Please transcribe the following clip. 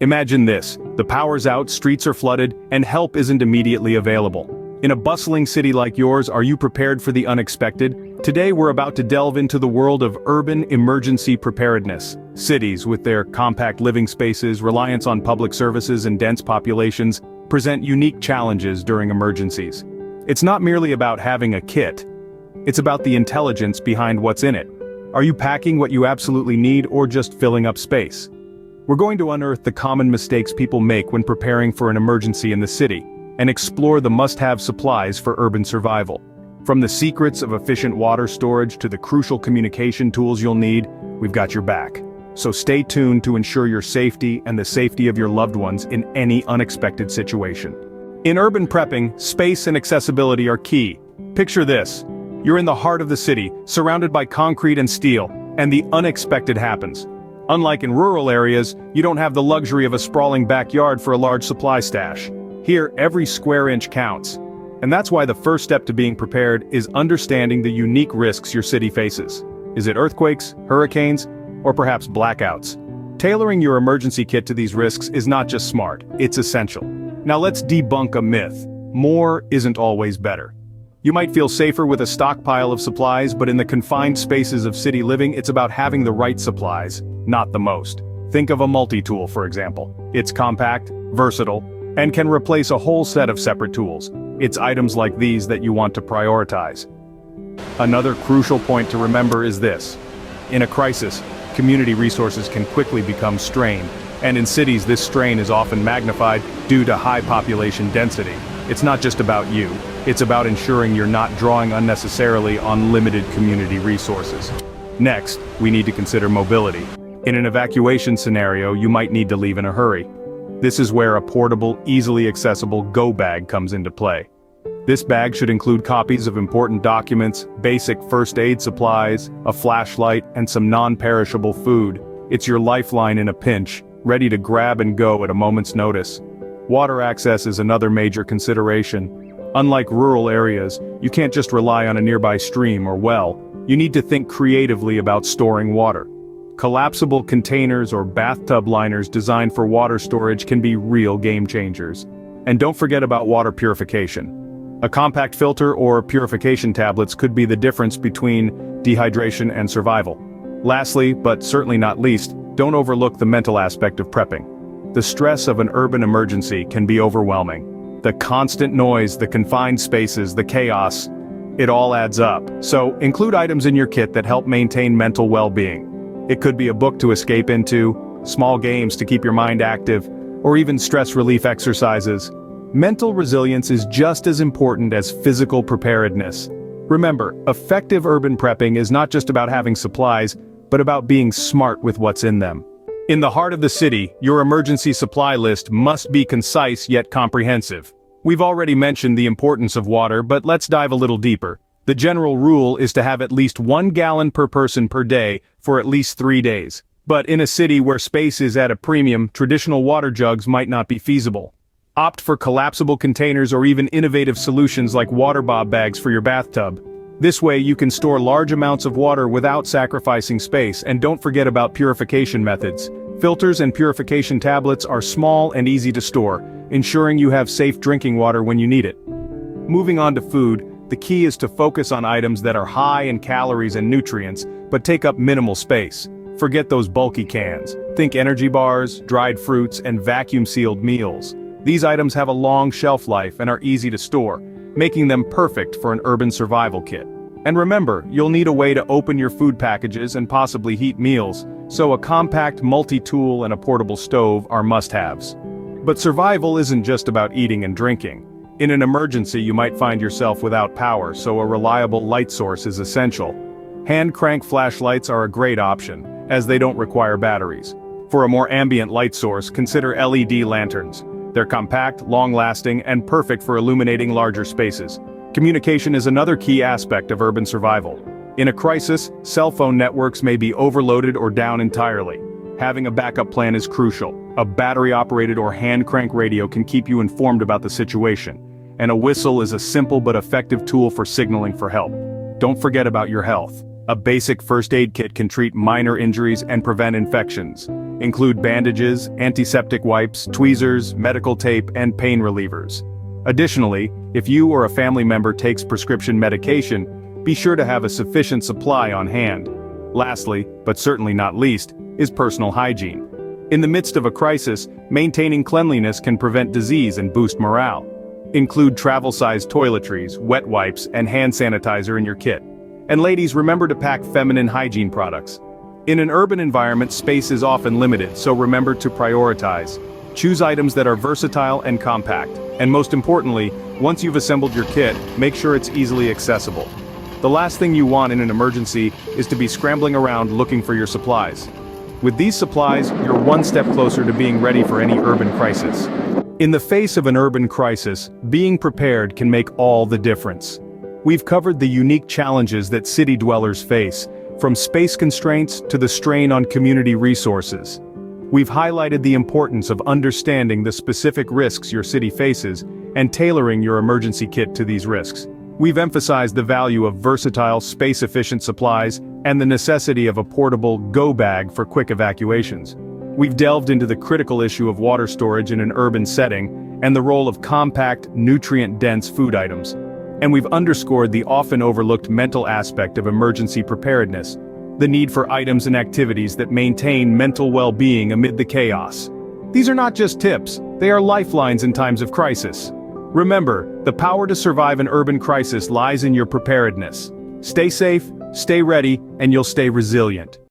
Imagine this: the power's out, streets are flooded, and help isn't immediately available. In a bustling city like yours, are you prepared for the unexpected? Today we're about to delve into the world of urban emergency preparedness. Cities, with their compact living spaces, reliance on public services, and dense populations, present unique challenges during emergencies. It's not merely about having a kit. It's about the intelligence behind what's in it. Are you packing what you absolutely need or just filling up space? We're going to unearth the common mistakes people make when preparing for an emergency in the city, and explore the must-have supplies for urban survival. From the secrets of efficient water storage to the crucial communication tools you'll need, we've got your back. So stay tuned to ensure your safety and the safety of your loved ones in any unexpected situation. In urban prepping, space and accessibility are key. Picture this: you're in the heart of the city, surrounded by concrete and steel, and the unexpected happens. Unlike in rural areas, you don't have the luxury of a sprawling backyard for a large supply stash. Here, every square inch counts. And that's why the first step to being prepared is understanding the unique risks your city faces. Is it earthquakes, hurricanes, or perhaps blackouts? Tailoring your emergency kit to these risks is not just smart, it's essential. Now let's debunk a myth: more isn't always better. You might feel safer with a stockpile of supplies, but in the confined spaces of city living, it's about having the right supplies, not the most. Think of a multi-tool, for example. It's compact, versatile, and can replace a whole set of separate tools. It's items like these that you want to prioritize. Another crucial point to remember is this: in a crisis, community resources can quickly become strained, and in cities this strain is often magnified due to high population density. It's not just about you, it's about ensuring you're not drawing unnecessarily on limited community resources. Next, we need to consider mobility. In an evacuation scenario, you might need to leave in a hurry. This is where a portable, easily accessible go bag comes into play. This bag should include copies of important documents, basic first aid supplies, a flashlight, and some non-perishable food. It's your lifeline in a pinch, ready to grab and go at a moment's notice. Water access is another major consideration. Unlike rural areas, you can't just rely on a nearby stream or well. You need to think creatively about storing water. Collapsible containers or bathtub liners designed for water storage can be real game changers. And don't forget about water purification. A compact filter or purification tablets could be the difference between dehydration and survival. Lastly, but certainly not least, don't overlook the mental aspect of prepping. The stress of an urban emergency can be overwhelming. The constant noise, the confined spaces, the chaos, it all adds up. So, include items in your kit that help maintain mental well-being. It could be a book to escape into, small games to keep your mind active, or even stress relief exercises. Mental resilience is just as important as physical preparedness. Remember, effective urban prepping is not just about having supplies, but about being smart with what's in them. In the heart of the city, your emergency supply list must be concise yet comprehensive. We've already mentioned the importance of water, but let's dive a little deeper. The general rule is to have at least 1 gallon per person per day for at least 3 days. But in a city where space is at a premium, traditional water jugs might not be feasible. Opt for collapsible containers or even innovative solutions like water bob bags for your bathtub. This way you can store large amounts of water without sacrificing space, and don't forget about purification methods. Filters and purification tablets are small and easy to store, ensuring you have safe drinking water when you need it. Moving on to food, the key is to focus on items that are high in calories and nutrients, but take up minimal space. Forget those bulky cans. Think energy bars, dried fruits, and vacuum-sealed meals. These items have a long shelf life and are easy to store, making them perfect for an urban survival kit. And remember, you'll need a way to open your food packages and possibly heat meals, so a compact multi-tool and a portable stove are must-haves. But survival isn't just about eating and drinking. In an emergency, you might find yourself without power, so a reliable light source is essential. Hand crank flashlights are a great option, as they don't require batteries. For a more ambient light source, consider LED lanterns. They're compact, long-lasting, and perfect for illuminating larger spaces. Communication is another key aspect of urban survival. In a crisis, cell phone networks may be overloaded or down entirely. Having a backup plan is crucial. A battery-operated or hand-crank radio can keep you informed about the situation, and a whistle is a simple but effective tool for signaling for help. Don't forget about your health. A basic first aid kit can treat minor injuries and prevent infections. Include bandages, antiseptic wipes, tweezers, medical tape, and pain relievers. Additionally, if you or a family member takes prescription medication, be sure to have a sufficient supply on hand. Lastly, but certainly not least, is personal hygiene. In the midst of a crisis, maintaining cleanliness can prevent disease and boost morale. Include travel-sized toiletries, wet wipes, and hand sanitizer in your kit. And ladies, remember to pack feminine hygiene products. In an urban environment, space is often limited, so remember to prioritize. Choose items that are versatile and compact. And most importantly, once you've assembled your kit, make sure it's easily accessible. The last thing you want in an emergency is to be scrambling around looking for your supplies. With these supplies, you're one step closer to being ready for any urban crisis. In the face of an urban crisis, being prepared can make all the difference. We've covered the unique challenges that city dwellers face, from space constraints to the strain on community resources. We've highlighted the importance of understanding the specific risks your city faces and tailoring your emergency kit to these risks. We've emphasized the value of versatile, space-efficient supplies and the necessity of a portable go bag for quick evacuations. We've delved into the critical issue of water storage in an urban setting and the role of compact, nutrient-dense food items. And we've underscored the often overlooked mental aspect of emergency preparedness, the need for items and activities that maintain mental well-being amid the chaos. These are not just tips, they are lifelines in times of crisis. Remember, the power to survive an urban crisis lies in your preparedness. Stay safe, stay ready, and you'll stay resilient.